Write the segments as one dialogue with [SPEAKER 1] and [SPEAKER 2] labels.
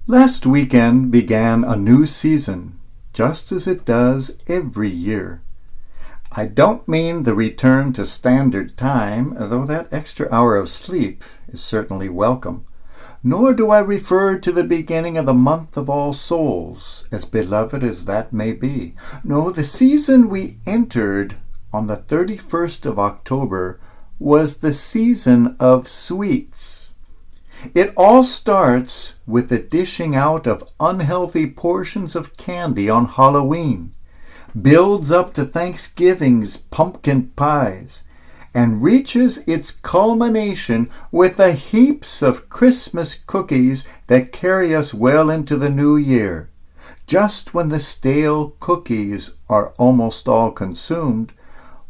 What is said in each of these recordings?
[SPEAKER 1] Last weekend began a new season, just as it does every year. I don't mean the return to standard time, though that extra hour of sleep is certainly welcome. Nor do I refer to the beginning of the month of All Souls, as beloved as that may be. No, the season we entered on the 31st of October was the season of sweets. It all starts with the dishing out of unhealthy portions of candy on Halloween, builds up to Thanksgiving's pumpkin pies, and reaches its culmination with the heaps of Christmas cookies that carry us well into the new year. Just when the stale cookies are almost all consumed,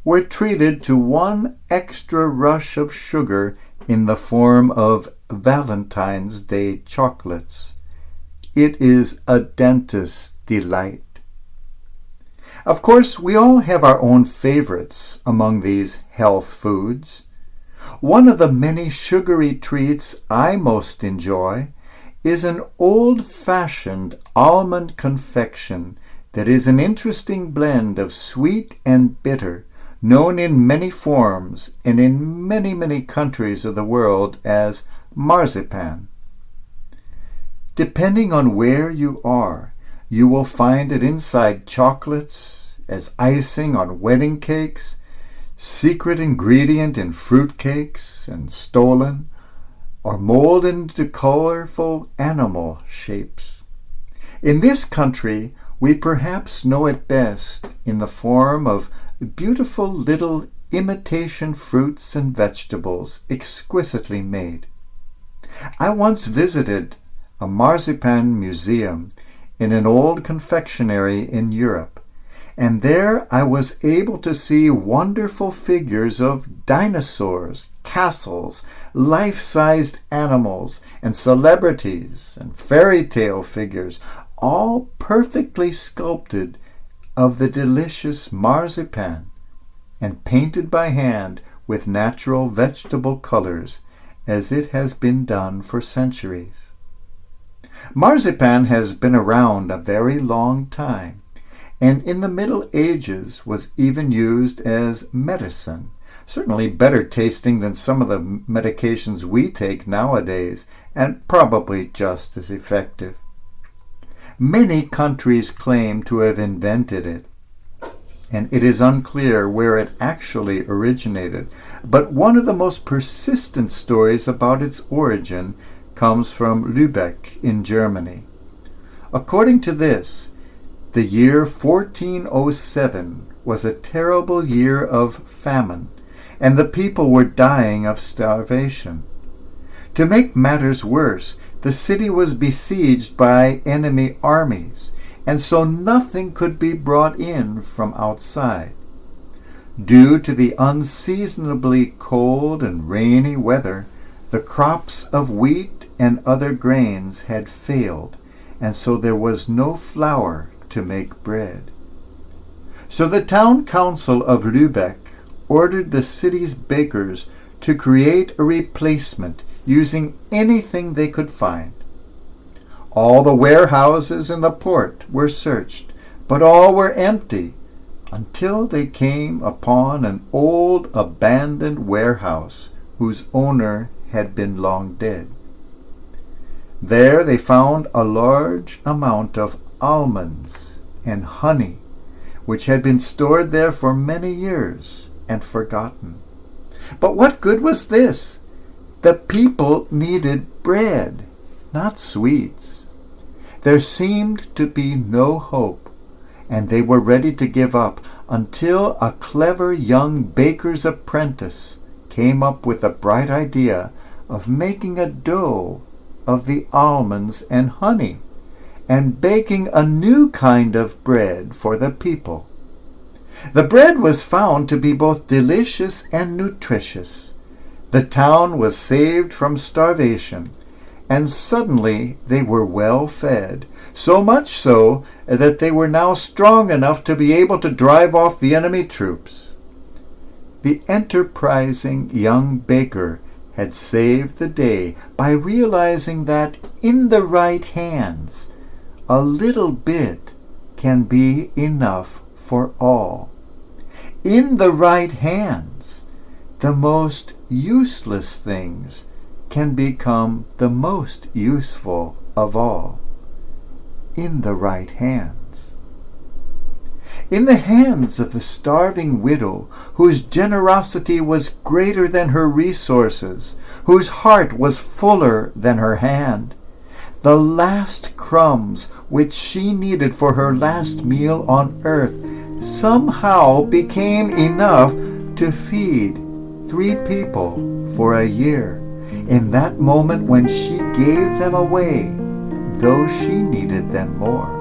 [SPEAKER 1] we're treated to one extra rush of sugar in the form of Valentine's Day chocolates. It is a dentist's delight. Of course, we all have our own favorites among these health foods. One of the many sugary treats I most enjoy is an old-fashioned almond confection that is an interesting blend of sweet and bitter, known in many forms and in many countries of the world as Marzipan. Depending on where you are, you will find it inside chocolates, as icing on wedding cakes, secret ingredient in fruit cakes, and stolen, or molded into colorful animal shapes. In this country, we perhaps know it best in the form of beautiful little imitation fruits and vegetables exquisitely made. I once visited a marzipan museum in an old confectionery in Europe, and there I was able to see wonderful figures of dinosaurs, castles, life-sized animals, and celebrities and fairy tale figures, all perfectly sculpted of the delicious marzipan and painted by hand with natural vegetable colors as it has been done for centuries. Marzipan has been around a very long time, and in the Middle Ages was even used as medicine, certainly better tasting than some of the medications we take nowadays, and probably just as effective. Many countries claim to have invented it, and it is unclear where it actually originated, but one of the most persistent stories about its origin comes from Lübeck in Germany. According to this, the year 1407 was a terrible year of famine, and the people were dying of starvation. To make matters worse, the city was besieged by enemy armies, and so nothing could be brought in from outside. Due to the unseasonably cold and rainy weather, the crops of wheat and other grains had failed, and so there was no flour to make bread. So the town council of Lübeck ordered the city's bakers to create a replacement using anything they could find. All the warehouses in the port were searched, but all were empty, until they came upon an old abandoned warehouse whose owner had been long dead. There they found a large amount of almonds and honey, which had been stored there for many years and forgotten. But what good was this? The people needed bread, not sweets. There seemed to be no hope, and they were ready to give up until a clever young baker's apprentice came up with a bright idea of making a dough of the almonds and honey and baking a new kind of bread for the people. The bread was found to be both delicious and nutritious. The town was saved from starvation, and suddenly they were well fed, so much so that they were now strong enough to be able to drive off the enemy troops. The enterprising young baker had saved the day by realizing that in the right hands, a little bit can be enough for all. In the right hands, the most useless things can become the most useful of all. In the right hands. In the hands of the starving widow, whose generosity was greater than her resources, whose heart was fuller than her hand, the last crumbs which she needed for her last meal on earth somehow became enough to feed 3 people for a year, in that moment when she gave them away, though she needed them more.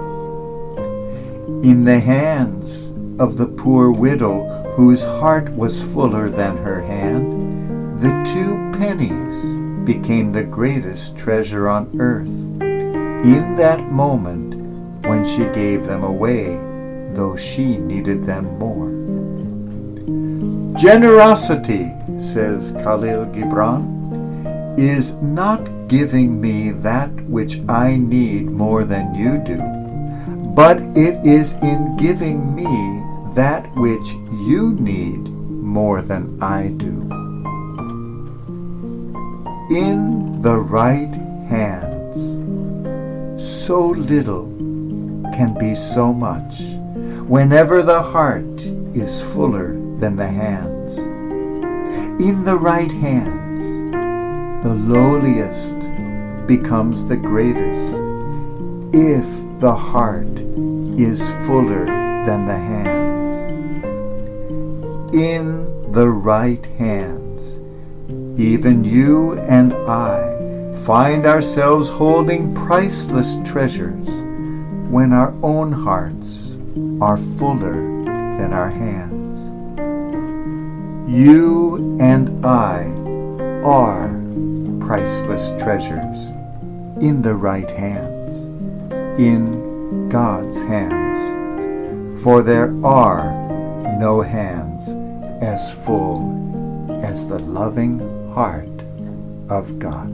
[SPEAKER 1] In the hands of the poor widow, whose heart was fuller than her hand, the 2 pennies became the greatest treasure on earth, in that moment when she gave them away, though she needed them more. Generosity, says Khalil Gibran, is not giving me that which I need more than you do, but it is in giving me that which you need more than I do. In the right hands, so little can be so much, whenever the heart is fuller than the hands. In the right hands, the lowliest becomes the greatest, if the heart is fuller than the hands. In the right hands, even you and I find ourselves holding priceless treasures when our own hearts are fuller than our hands. You and I are priceless treasures in the right hands, in God's hands, for there are no hands as full as the loving heart of God.